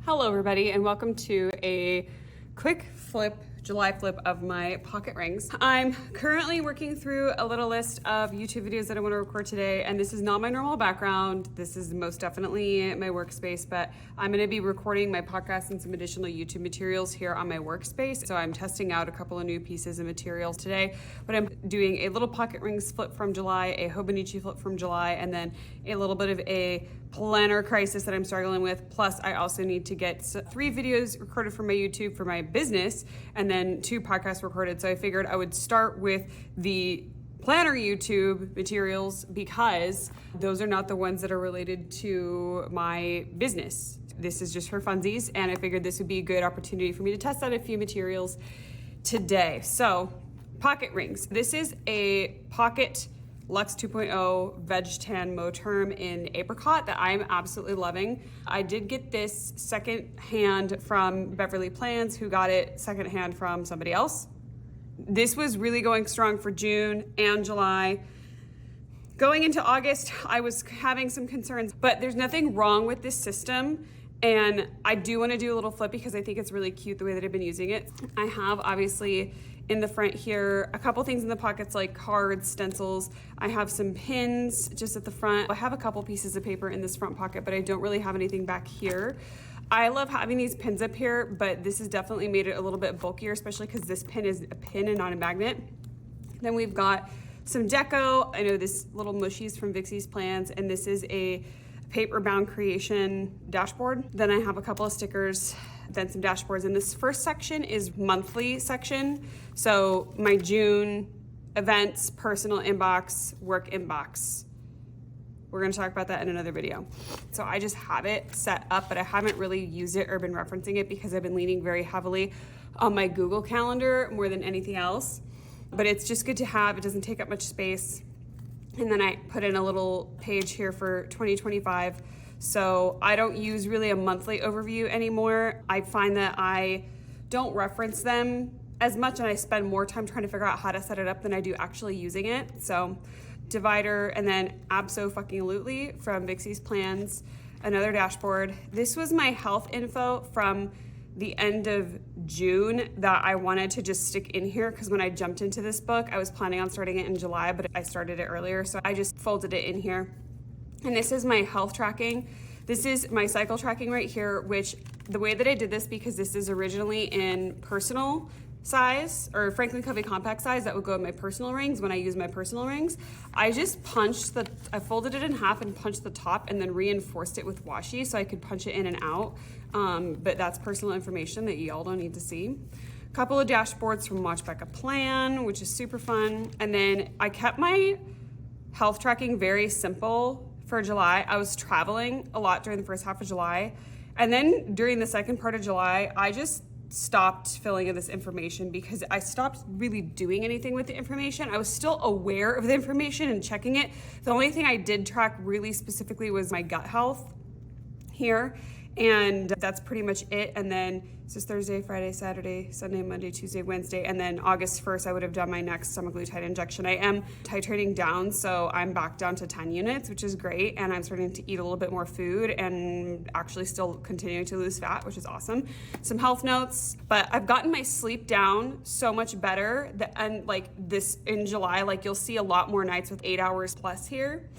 Hello everybody and welcome to a quick July flip of my pocket rings. I'm currently working through a little list of YouTube videos that I want to record today, and this is not my normal background. This is most definitely my workspace, but I'm going to be recording my podcast and some additional YouTube materials here on my workspace. So I'm testing out a couple of new pieces of materials today, but I'm doing a little pocket rings flip from July, a Hobonichi flip from July, and then a little bit of a planner crisis that I'm struggling with. Plus, I also need to get 3 videos recorded for my YouTube for my business, and then 2 podcasts recorded. So I figured I would start with the planner YouTube materials because those are not the ones that are related to my business. This is just for funsies, and I figured this would be a good opportunity for me to test out a few materials today. So, pocket rings. This is a pocket Luxe 2.0 Veg Tan Mo Term in apricot that I'm absolutely loving. I did get this secondhand from Beverly Plans, who got it secondhand from somebody else. This was really going strong for June and July. Going into August, I was having some concerns, but there's nothing wrong with this system. And I do want to do a little flip because I think it's really cute the way that I've been using it. I have obviously in the front here a couple things in the pockets like cards, stencils. I have some pins just at the front. I have a couple pieces of paper in this front pocket, but I don't really have anything back here. I love having these pins up here, but this has definitely made it a little bit bulkier, especially because this pin is a pin and not a magnet. Then we've got some deco. I know this little mushies from Vixie's Plans, and this is a paper bound creation dashboard. Then I have a couple of stickers, then some dashboards. And this first section is monthly section. So my June events, personal inbox, work inbox. We're gonna talk about that in another video. So I just have it set up, but I haven't really used it or been referencing it because I've been leaning very heavily on my Google Calendar more than anything else. But it's just good to have. It doesn't take up much space. And then I put in a little page here for 2025. So I don't use really a monthly overview anymore. I find that I don't reference them as much, and I spend more time trying to figure out how to set it up than I do actually using it. So divider, and then abso-fucking-lutely from Vixie's Plans, another dashboard. This was my health info from the end of June that I wanted to just stick in here because when I jumped into this book, I was planning on starting it in July, but I started it earlier, so I just folded it in here. And this is my health tracking. This is my cycle tracking right here, which the way that I did this, because this is originally in personal size, or Franklin Covey compact size that would go in my personal rings when I use my personal rings, I just I folded it in half and punched the top and then reinforced it with washi so I could punch it in and out. But that's personal information that y'all don't need to see. A couple of dashboards from Watch Back a Plan, which is super fun. And then I kept my health tracking very simple for July. I was traveling a lot during the first half of July. And then during the second part of July, I just stopped filling in this information because I stopped really doing anything with the information. I was still aware of the information and checking it. The only thing I did track really specifically was my gut health here. And that's pretty much it. And then this is Thursday, Friday, Saturday, Sunday, Monday, Tuesday, Wednesday. And then August 1st, I would have done my next semaglutide injection. I am titrating down, so I'm back down to 10 units, which is great. And I'm starting to eat a little bit more food and actually still continuing to lose fat, which is awesome. Some health notes, but I've gotten my sleep down so much better and like this in July, like you'll see a lot more nights with 8 hours plus here.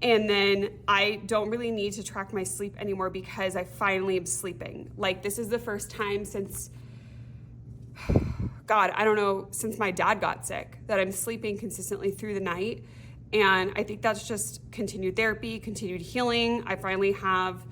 And then I don't really need to track my sleep anymore because I finally am sleeping. Like this is the first time since, God, I don't know, since my dad got sick that I'm sleeping consistently through the night. And I think that's just continued therapy, continued healing. I finally have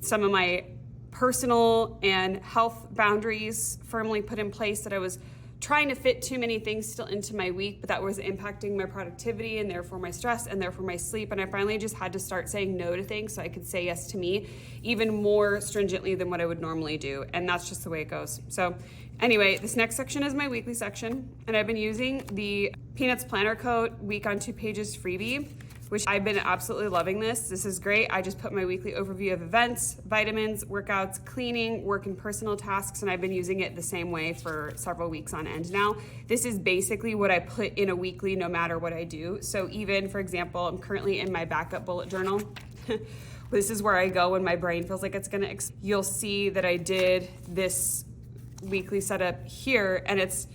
some of my personal and health boundaries firmly put in place that I was trying to fit too many things still into my week, but that was impacting my productivity and therefore my stress and therefore my sleep. And I finally just had to start saying no to things so I could say yes to me even more stringently than what I would normally do. And that's just the way it goes. So anyway, this next section is my weekly section. And I've been using the Peanuts Planner Code Week on 2 Pages freebie, which I've been absolutely loving this. This is great. I just put my weekly overview of events, vitamins, workouts, cleaning, work and personal tasks, and I've been using it the same way for several weeks on end now. This is basically what I put in a weekly no matter what I do. So even, for example, I'm currently in my backup bullet journal This is where I go when my brain feels like it's gonna you'll see that I did this weekly setup here, and it's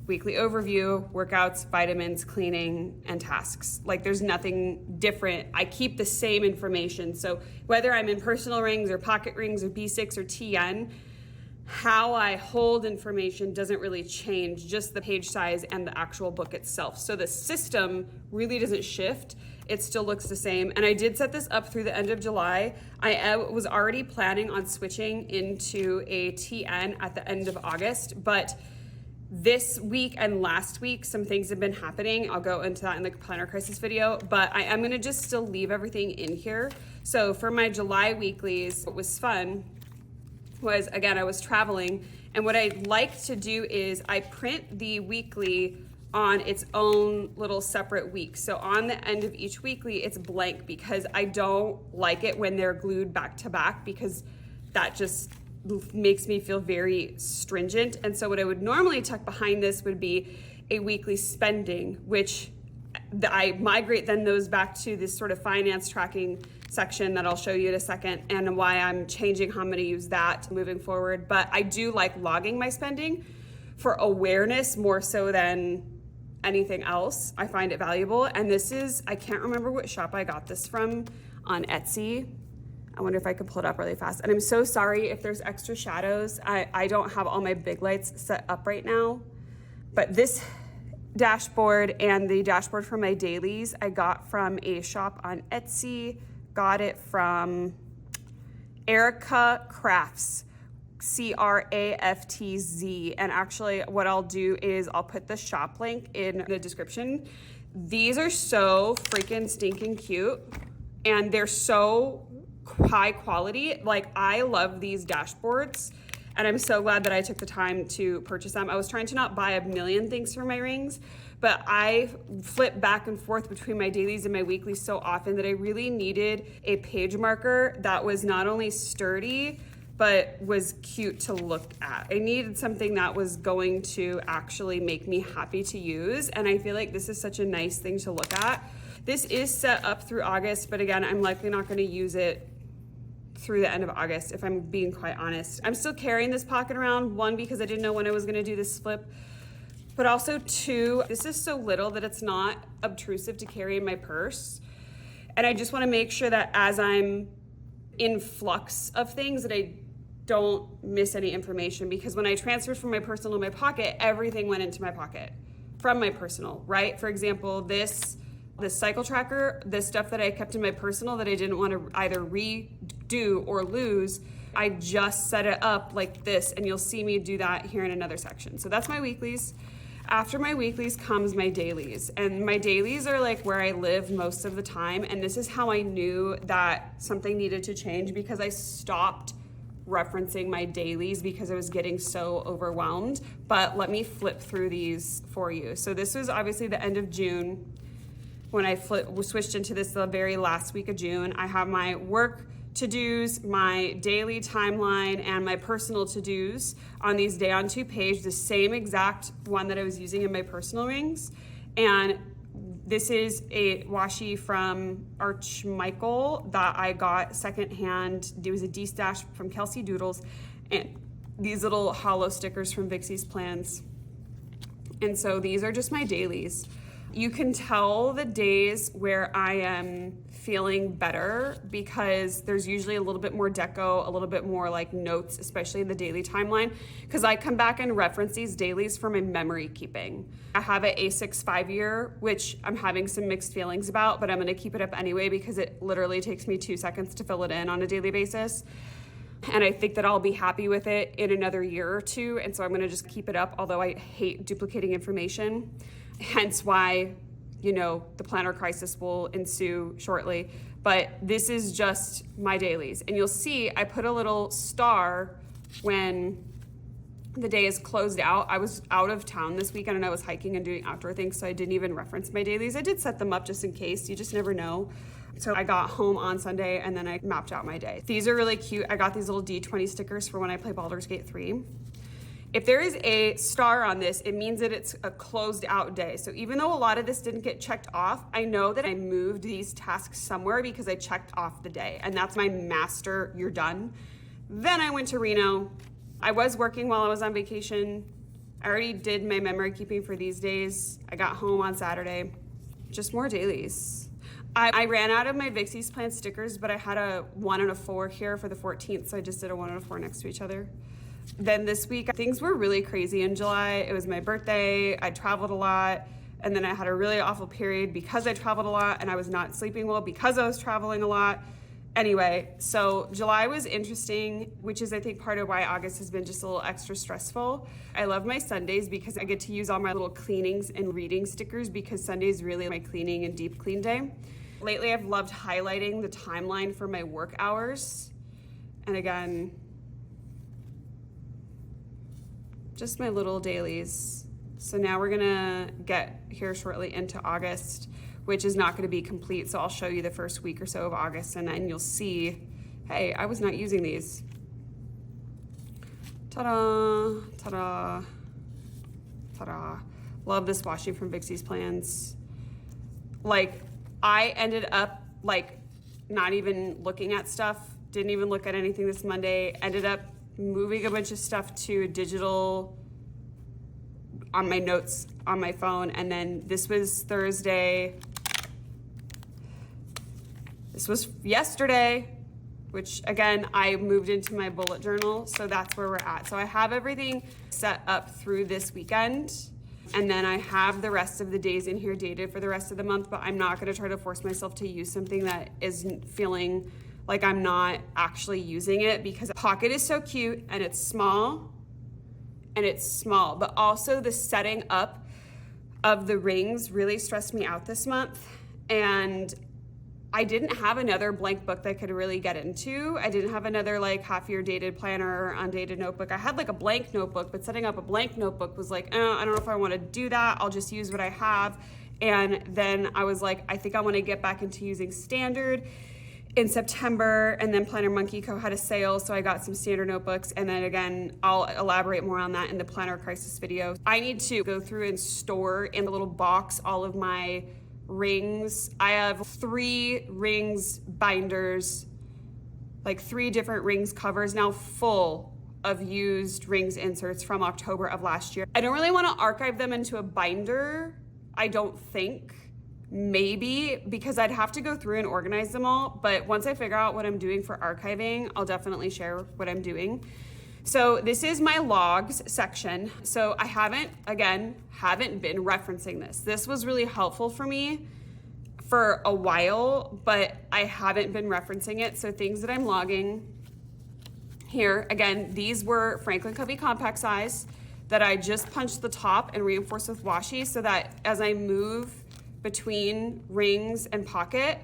weekly overview, workouts, vitamins, cleaning, and tasks. Like there's nothing different. I keep the same information. So whether I'm in personal rings or pocket rings or B6 or TN, how I hold information doesn't really change, just the page size and the actual book itself. So the system really doesn't shift. It still looks the same. And I did set this up through the end of July. I was already planning on switching into a TN at the end of August, but this week and last week, some things have been happening. I'll go into that in the planner crisis video, but I am gonna just still leave everything in here. So for my July weeklies, what was fun was, again, I was traveling, and what I like to do is I print the weekly on its own little separate week. So on the end of each weekly, it's blank, because I don't like it when they're glued back to back, because that just makes me feel very stringent. And so what I would normally tuck behind this would be a weekly spending, which I migrate then those back to this sort of finance tracking section that I'll show you in a second, and why I'm changing how I'm going to use that moving forward. But I do like logging my spending for awareness more so than anything else. I find it valuable. And this is, I can't remember what shop I got this from on Etsy. I wonder if I could pull it up really fast. And I'm so sorry if there's extra shadows. I don't have all my big lights set up right now, but this dashboard and the dashboard for my dailies I got from a shop on Etsy. Got it from Erica Crafts, CRAFTZ. And actually what I'll do is I'll put the shop link in the description. These are so freaking stinking cute, and they're so high quality. Like, I love these dashboards, and I'm so glad that I took the time to purchase them. I was trying to not buy a million things for my rings, but I flip back and forth between my dailies and my weeklies so often that I really needed a page marker that was not only sturdy, but was cute to look at. I needed something that was going to actually make me happy to use, and I feel like this is such a nice thing to look at. This is set up through August, but again, I'm likely not gonna use it through the end of August, if I'm being quite honest. I'm still carrying this pocket around, one, because I didn't know when I was gonna do this flip, but also two, this is so little that it's not obtrusive to carry in my purse. And I just wanna make sure that as I'm in flux of things, that I don't miss any information, because when I transferred from my personal to my pocket, everything went into my pocket from my personal, right? For example, this cycle tracker, this stuff that I kept in my personal that I didn't want to either redo or lose, I just set it up like this, and you'll see me do that here in another section. So that's my weeklies. After my weeklies comes my dailies, and my dailies are like where I live most of the time, and this is how I knew that something needed to change, because I stopped referencing my dailies because I was getting so overwhelmed. But let me flip through these for you. So this was obviously the end of June when I switched into this the very last week of June. I have my work to-dos, my daily timeline, and my personal to-dos on these day on two page, the same exact one that I was using in my personal rings. And this is a washi from Arch Michael that I got secondhand. It was a D-stash from Kelsey Doodles, and these little hollow stickers from Vixie's Plans. And so these are just my dailies. You can tell the days where I am feeling better because there's usually a little bit more deco, a little bit more like notes, especially in the daily timeline, because I come back and reference these dailies for my memory keeping. I have an A6 5-year, which I'm having some mixed feelings about, but I'm gonna keep it up anyway because it literally takes me 2 seconds to fill it in on a daily basis. And I think that I'll be happy with it in another year or two, and so I'm gonna just keep it up, although I hate duplicating information. Hence why, you know, the planner crisis will ensue shortly. But this is just my dailies. And you'll see I put a little star when the day is closed out. I was out of town this weekend and I was hiking and doing outdoor things, so I didn't even reference my dailies. I did set them up just in case, you just never know. So I got home on Sunday and then I mapped out my day. These are really cute. I got these little D20 stickers for when I play Baldur's Gate 3. If there is a star on this, it means that it's a closed out day. So even though a lot of this didn't get checked off, I know that I moved these tasks somewhere because I checked off the day, and that's my master, you're done. Then I went to Reno. I was working while I was on vacation. I already did my memory keeping for these days. I got home on Saturday. Just more dailies. I ran out of my Vixie's Plan stickers, but I had a 1 and a 4 here for the 14th, so I just did a 1 and a 4 next to each other. Then this week, things were really crazy in July. It was my birthday, I traveled a lot, and then I had a really awful period because I traveled a lot, and I was not sleeping well because I was traveling a lot. Anyway, so July was interesting, which is I think part of why August has been just a little extra stressful. I love my Sundays because I get to use all my little cleanings and reading stickers because Sunday is really my cleaning and deep clean day. Lately, I've loved highlighting the timeline for my work hours. And again, just my little dailies. So now we're gonna get here shortly into August, which is not gonna be complete. So I'll show you the first week or so of August, and then you'll see, hey, I was not using these. Ta-da, ta-da, ta-da. Love this washi from Vixie's Plans. Like, I ended up like not even looking at stuff, didn't even look at anything this Monday, ended up moving a bunch of stuff to digital on my notes on my phone, and then this was Thursday. This was yesterday, which again, I moved into my bullet journal, so that's where we're at. So I have everything set up through this weekend, and then I have the rest of the days in here dated for the rest of the month, but I'm not gonna try to force myself to use something that isn't feeling like I'm not actually using it, because Pocket is so cute and it's small, but also the setting up of the rings really stressed me out this month, and I didn't have another blank book that I could really get into. I didn't have another like half-year dated planner or undated notebook. I had like a blank notebook, but setting up a blank notebook was like, I don't know if I want to do that. I'll just use what I have. And then I was like, I think I want to get back into using standard in September, and then Planner Monkey Co. had a sale, so I got some standard notebooks, and then again, I'll elaborate more on that in the Planner Crisis video. I need to go through and store in the little box all of my rings. I have 3 rings binders, like 3 different rings covers now full of used rings inserts from October of last year. I don't really want to archive them into a binder, I don't think. Maybe, because I'd have to go through and organize them all, but once I figure out what I'm doing for archiving, I'll definitely share what I'm doing. So this is my logs section. So I haven't been referencing this. This was really helpful for me for a while, but I haven't been referencing it. So things that I'm logging here, again, these were Franklin Covey compact size that I just punched the top and reinforced with washi so that as I move between rings and Pocket,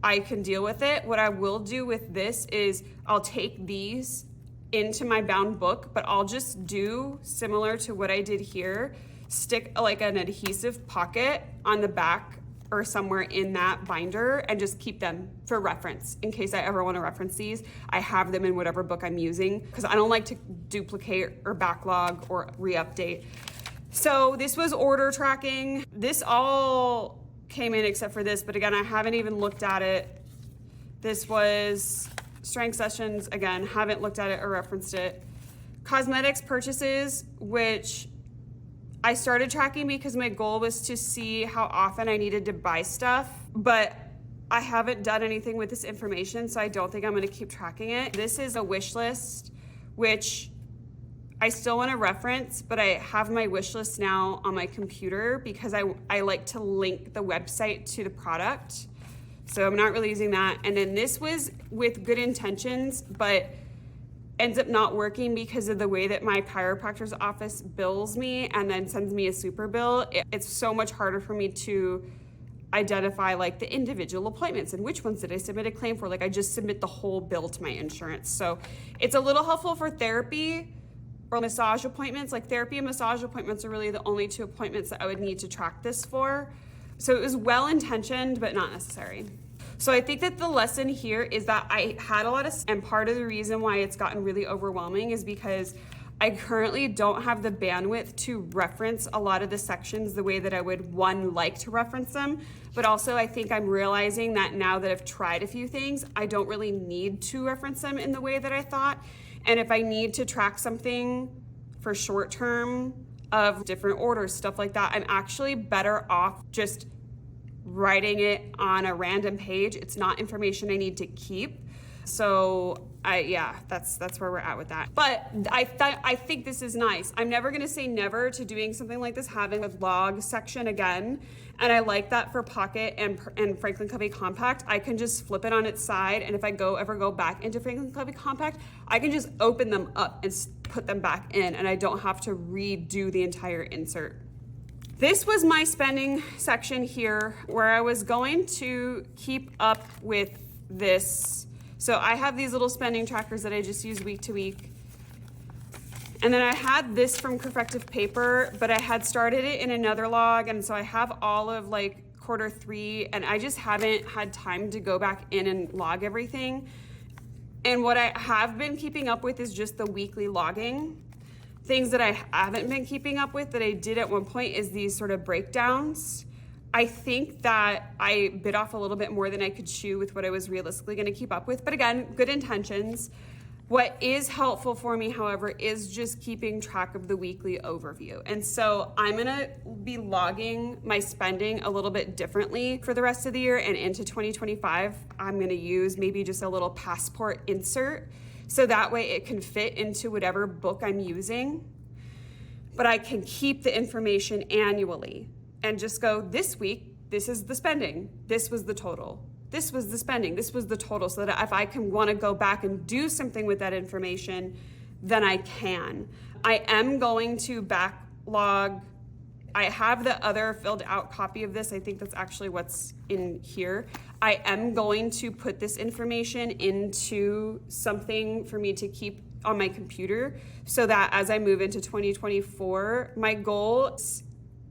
I can deal with it. What I will do with this is I'll take these into my bound book, but I'll just do similar to what I did here, stick like an adhesive pocket on the back or somewhere in that binder and just keep them for reference in case I ever want to reference these. I have them in whatever book I'm using because I don't like to duplicate or backlog or re-update. So this was order tracking. This all came in except for this, but again, I haven't even looked at it. This was strength sessions, again, haven't looked at it or referenced it. Cosmetics purchases, which I started tracking because my goal was to see how often I needed to buy stuff, but I haven't done anything with this information, so I don't think I'm gonna keep tracking it. This is a wish list, which I still want to reference, but I have my wish list now on my computer because I like to link the website to the product. So I'm not really using that. And then this was with good intentions, but ends up not working because of the way that my chiropractor's office bills me and then sends me a super bill. It's so much harder for me to identify like the individual appointments and which ones did I submit a claim for. Like I just submit the whole bill to my insurance. So it's a little helpful for therapy or massage appointments. Like therapy and massage appointments are really the only 2 appointments that I would need to track this for. So it was well-intentioned, but not necessary. So I think that the lesson here is that I had a lot of, and part of the reason why it's gotten really overwhelming is because I currently don't have the bandwidth to reference a lot of the sections the way that I would, one, like to reference them, but also I think I'm realizing that now that I've tried a few things, I don't really need to reference them in the way that I thought. And if I need to track something for short term of different orders, stuff like that, I'm actually better off just writing it on a random page. It's not information I need to keep. So that's where we're at with that. But I think this is nice. I'm never gonna say never to doing something like this, having a log section again. And I like that for Pocket and Franklin Covey Compact. I can just flip it on its side, and if I ever go back into Franklin Covey Compact, I can just open them up and put them back in, and I don't have to redo the entire insert. This was my spending section here, where I was going to keep up with this. So I have these little spending trackers that I just use week to week. And then I had this from Corrective Paper, but I had started it in another log, and so I have all of like Q3, and I just haven't had time to go back in and log everything. And what I have been keeping up with is just the weekly logging. Things that I haven't been keeping up with that I did at one point is these sort of breakdowns. I think that I bit off a little bit more than I could chew with what I was realistically going to keep up with. But again, good intentions. What is helpful for me, however, is just keeping track of the weekly overview. And so I'm going to be logging my spending a little bit differently for the rest of the year and into 2025. I'm going to use maybe just a little passport insert, so that way it can fit into whatever book I'm using. But I can keep the information annually and just go, this week, this is the spending. This was the total. This was the spending. This was the total. So that if I can want to go back and do something with that information, then I can. I am going to backlog. I have the other filled out copy of this. I think that's actually what's in here. I am going to put this information into something for me to keep on my computer, so that as I move into 2024, my goal is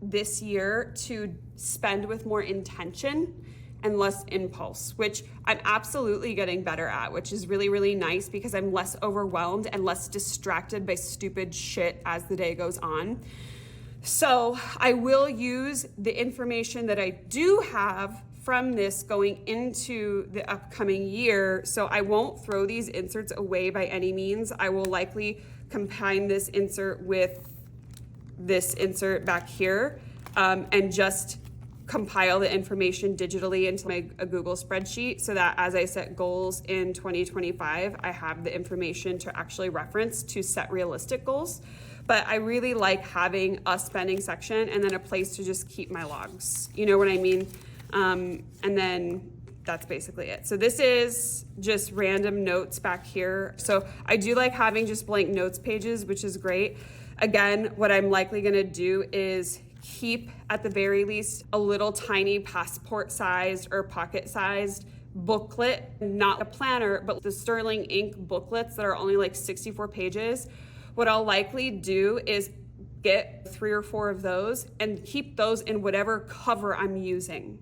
this year to spend with more intention and less impulse, which I'm absolutely getting better at, which is really, really nice because I'm less overwhelmed and less distracted by stupid shit as the day goes on. So I will use the information that I do have from this going into the upcoming year. So I won't throw these inserts away by any means. I will likely combine this insert with this insert back here and just compile the information digitally into a Google spreadsheet, so that as I set goals in 2025, I have the information to actually reference to set realistic goals. But I really like having a spending section and then a place to just keep my logs. You know what I mean? And then that's basically it. So this is just random notes back here. So I do like having just blank notes pages, which is great. Again, what I'm likely gonna do is keep, at the very least, a little tiny passport-sized or pocket-sized booklet, not a planner, but the Sterling ink booklets that are only like 64 pages. What I'll likely do is get 3 or 4 of those and keep those in whatever cover I'm using,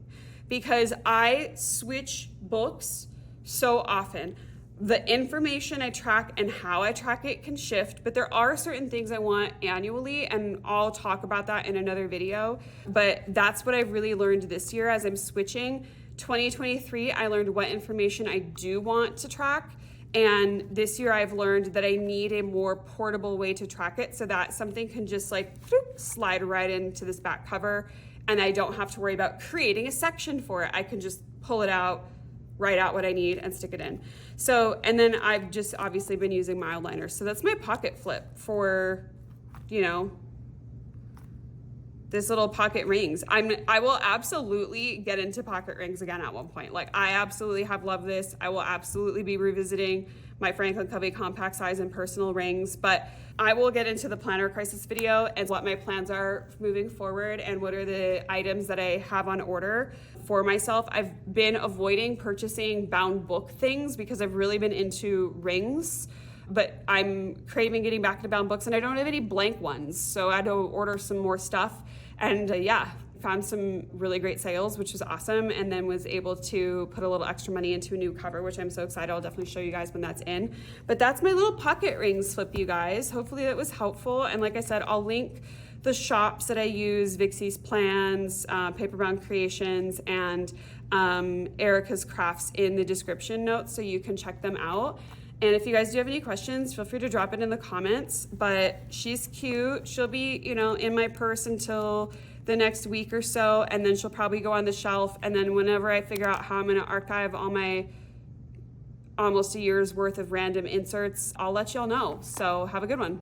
because I switch books so often. The information I track and how I track it can shift, but there are certain things I want annually, and I'll talk about that in another video. But that's what I've really learned this year as I'm switching. 2023, I learned what information I do want to track. And this year I've learned that I need a more portable way to track it, so that something can just like slide right into this back cover, and I don't have to worry about creating a section for it. I can just pull it out, write out what I need, and stick it in. So, and then I've just obviously been using mild liners. So that's my pocket flip for, you know, this little pocket rings. I will absolutely get into pocket rings again at one point. Like, I absolutely have loved this. I will absolutely be revisiting my Franklin Covey compact size and personal rings, but I will get into the planner crisis video and what my plans are moving forward and what are the items that I have on order for myself. I've been avoiding purchasing bound book things because I've really been into rings, but I'm craving getting back into bound books, and I don't have any blank ones, so I had to order some more stuff. And yeah, found some really great sales, which was awesome, and then was able to put a little extra money into a new cover, which I'm so excited. I'll definitely show you guys when that's in. But that's my little pocket rings flip, you guys. Hopefully that was helpful. And like I said, I'll link the shops that I use, Vixie's Plans, Paper Bound Creations, and Erica's Crafts in the description notes, so you can check them out. And if you guys do have any questions, feel free to drop it in the comments. But she's cute. She'll be, you know, in my purse until the next week or so, and then she'll probably go on the shelf. And then whenever I figure out how I'm gonna archive all my almost a year's worth of random inserts, I'll let y'all know. So have a good one.